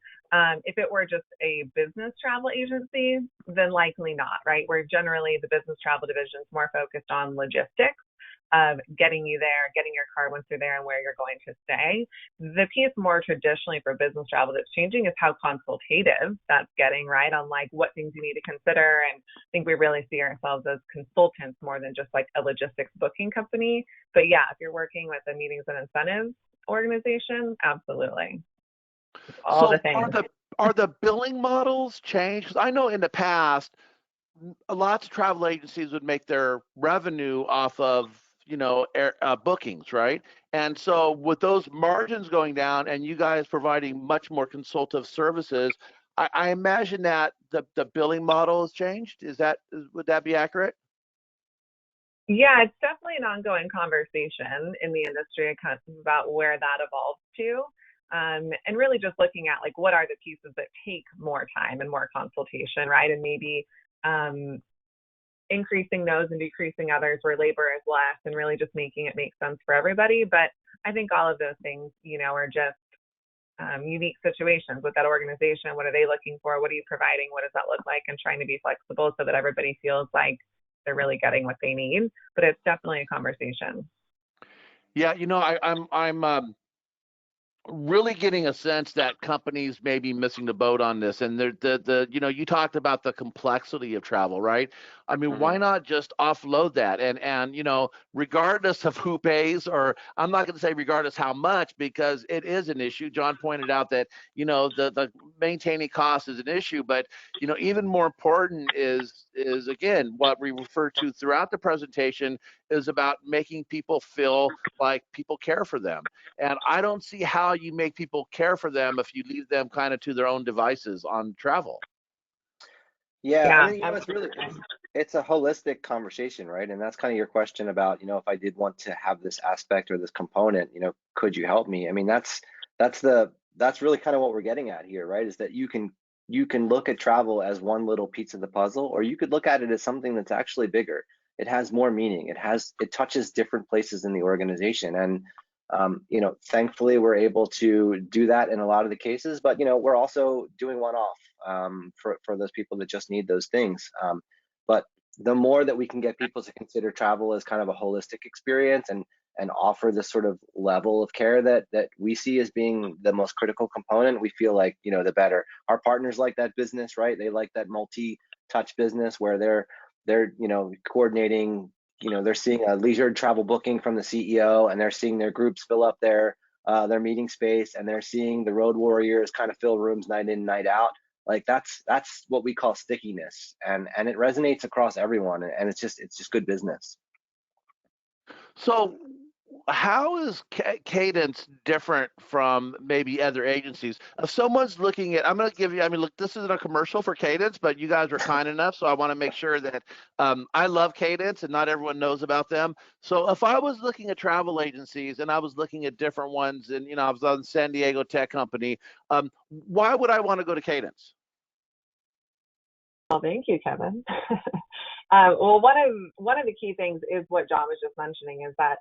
If it were just a business travel agency, then likely not, right? Where generally the business travel division is more focused on logistics of getting you there, getting your car once you're there, and where you're going to stay. The piece more traditionally for business travel that's changing is how consultative that's getting, right? On like what things you need to consider. And I think we really see ourselves as consultants more than just like a logistics booking company. But yeah, if you're working with a meetings and incentives organization, absolutely. All the things. Are the billing models changed? 'Cause I know in the past, lots of travel agencies would make their revenue off of bookings, right? And so with those margins going down and you guys providing much more consultative services, I imagine that the billing model has changed. Would that be accurate? Yeah, it's definitely an ongoing conversation in the industry about where that evolves to. And really just looking at like what are the pieces that take more time and more consultation, right? And maybe increasing those and decreasing others where labor is less, and really just making it make sense for everybody. But I think all of those things, are just unique situations with that organization. What are they looking for? What are you providing? What does that look like? And trying to be flexible so that everybody feels like they're really getting what they need. But it's definitely a conversation. Yeah, I'm really getting a sense that companies may be missing the boat on this. And you talked about the complexity of travel, right? I mean, why not just offload that? And regardless of who pays, or I'm not going to say regardless how much, because it is an issue. John pointed out that, the maintaining cost is an issue, but, even more important is again, what we refer to throughout the presentation is about making people feel like people care for them. And I don't see how you make people care for them if you leave them kind of to their own devices on travel. Yeah, it's a holistic conversation, right? And that's kind of your question about, if I did want to have this aspect or this component, could you help me? I mean, that's really kind of what we're getting at here, right? Is that you can look at travel as one little piece of the puzzle, or you could look at it as something that's actually bigger. It has more meaning. It touches different places in the organization. And thankfully we're able to do that in a lot of the cases, but we're also doing one-off for those people that just need those things. But the more that we can get people to consider travel as kind of a holistic experience and offer this sort of level of care that we see as being the most critical component, we feel like the better. Our partners like that business, right? They like that multi-touch business where they're coordinating. They're seeing a leisure travel booking from the CEO, and they're seeing their groups fill up their meeting space, and they're seeing the road warriors kind of fill rooms night in, night out. Like that's what we call stickiness, and it resonates across everyone, and it's just good business. So how is Cadence different from maybe other agencies? If someone's looking at, I'm going to give you, look, this isn't a commercial for Cadence, but you guys were kind enough, so I want to make sure that I love Cadence and not everyone knows about them. So if I was looking at travel agencies and I was looking at different ones, and I was on San Diego Tech Company, why would I want to go to Cadence? Well, thank you, Kevin. Well, one of the key things is what John was just mentioning, is that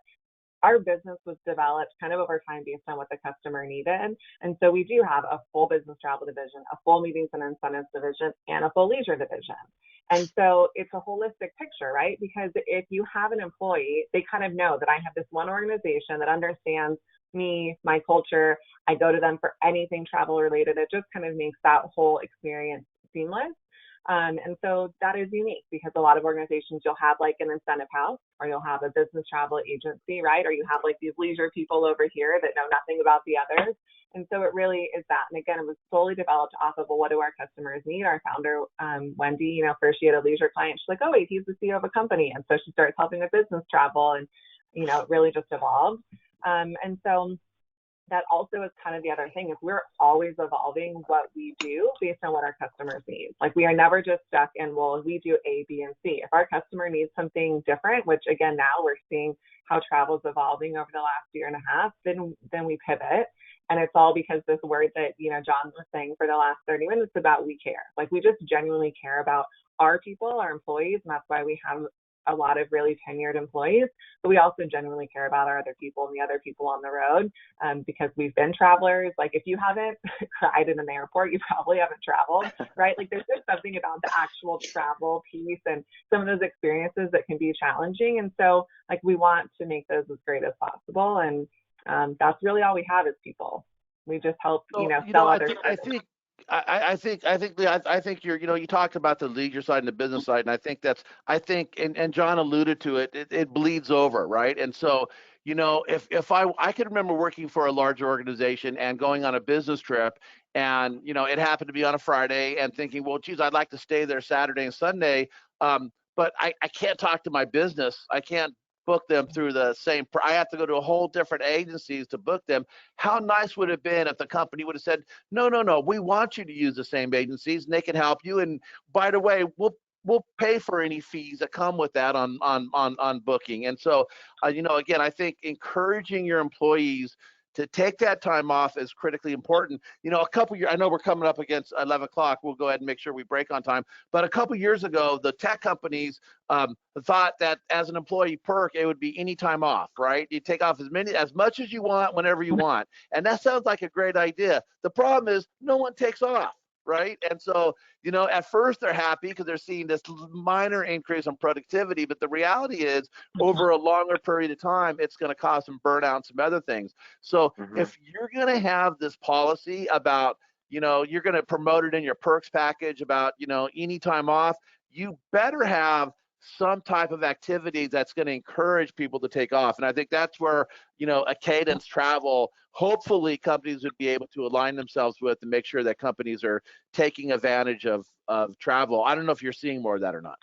our business was developed kind of over time based on what the customer needed. And so we do have a full business travel division, a full meetings and incentives division, and a full leisure division. And so it's a holistic picture, right? Because if you have an employee, they kind of know that I have this one organization that understands me, my culture. I go to them for anything travel related. It just kind of makes that whole experience seamless. And so that is unique because a lot of organizations, you'll have like an incentive house, or you'll have a business travel agency, right? Or you have like these leisure people over here that know nothing about the others. And so it really is that. And again, it was solely developed off of, well, what do our customers need? Our founder, Wendy, first she had a leisure client. She's like, oh, wait, he's the CEO of a company. And so she starts helping with business travel, and, it really just evolved. And so that also is kind of the other thing, is we're always evolving what we do based on what our customers need. Like, we are never just stuck in, well, we do A, B, and C. If our customer needs something different, which again, now we're seeing how travel is evolving over the last year and a half, then we pivot. And it's all because this word that, John was saying for the last 30 minutes about we care. Like, we just genuinely care about our people, our employees, and that's why we have a lot of really tenured employees, but we also genuinely care about our other people and the other people on the road, because we've been travelers. Like, if you haven't cried in an airport, you probably haven't traveled, right? Like, there's just something about the actual travel piece and some of those experiences that can be challenging. And so, like, we want to make those as great as possible. And that's really all we have is people. We just help, sell other. I think you're, you talked about the leisure side and the business side, and I think, and John alluded to it, it bleeds over, right? And so, if I could remember working for a large organization and going on a business trip, and, it happened to be on a Friday, and thinking, well, geez, I'd like to stay there Saturday and Sunday, but I can't talk to my business. I can't book them through the same, I have to go to a whole different agencies to book them. How nice would it have been if the company would have said, no, we want you to use the same agencies, and they can help you. And by the way, we'll pay for any fees that come with that on booking. And so, again, I think encouraging your employees to take that time off is critically important. A couple years, I know we're coming up against 11 o'clock. We'll go ahead and make sure we break on time. But a couple years ago, the tech companies thought that as an employee perk, it would be any time off, right? You take off as much as you want, whenever you want. And that sounds like a great idea. The problem is no one takes off, right? And so, at first they're happy because they're seeing this minor increase in productivity, but the reality is over a longer period of time, it's going to cause some burnout and some other things. So if you're going to have this policy about, you're going to promote it in your perks package about, any time off, you better have some type of activity that's going to encourage people to take off. And I think that's where, a Cadence travel, hopefully companies would be able to align themselves with and make sure that companies are taking advantage of travel. I don't know if you're seeing more of that or not.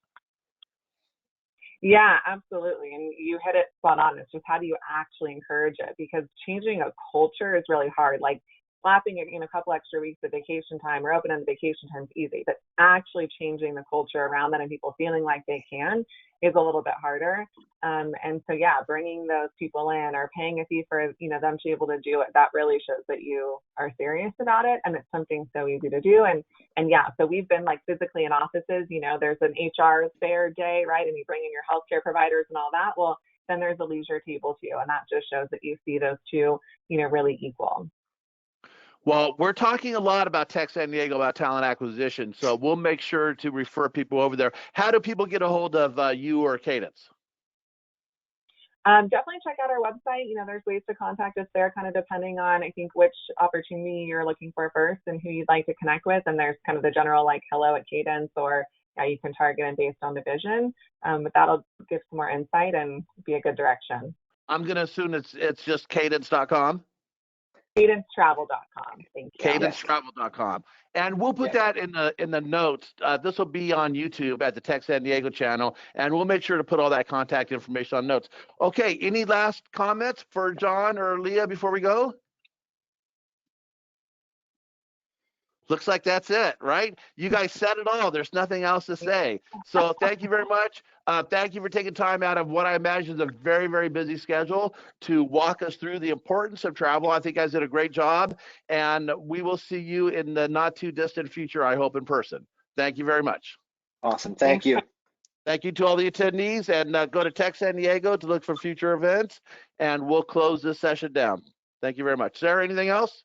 Yeah, absolutely. And you hit it spot on. It's just, how do you actually encourage it? Because changing a culture is really hard. Like, slapping it in a couple extra weeks of vacation time or open-ended vacation time is easy, but actually changing the culture around that and people feeling like they can is a little bit harder. And so, yeah, bringing those people in or paying a fee for, them to be able to do it, that really shows that you are serious about it. And it's something so easy to do. And yeah, so we've been like physically in offices, there's an HR fair day, right? And you bring in your healthcare providers and all that. Well, then there's a leisure table too. And that just shows that you see those two, really equal. Well, we're talking a lot about Tech San Diego, about talent acquisition, so we'll make sure to refer people over there. How do people get a hold of you or Cadence? Definitely check out our website. There's ways to contact us there, kind of depending on, I think, which opportunity you're looking for first and who you'd like to connect with. And there's kind of the general, like, hello at Cadence, or you can target them based on the vision. But that'll give some more insight and be a good direction. I'm going to assume it's just cadence.com. CadenceTravel.com. Thank you. CadenceTravel.com. And we'll put that in the notes. This will be on YouTube at the Tech San Diego channel, and we'll make sure to put all that contact information on notes. Okay, any last comments for John or Leah before we go? Looks like that's it, right? You guys said it all. There's nothing else to say. So thank you very much. Thank you for taking time out of what I imagine is a very, very busy schedule to walk us through the importance of travel. I think you guys did a great job, and we will see you in the not too distant future, I hope, in person. Thank you very much. Awesome. Thank you. Thank you to all the attendees, and go to Tech San Diego to look for future events, and we'll close this session down. Thank you very much. Sarah, anything else?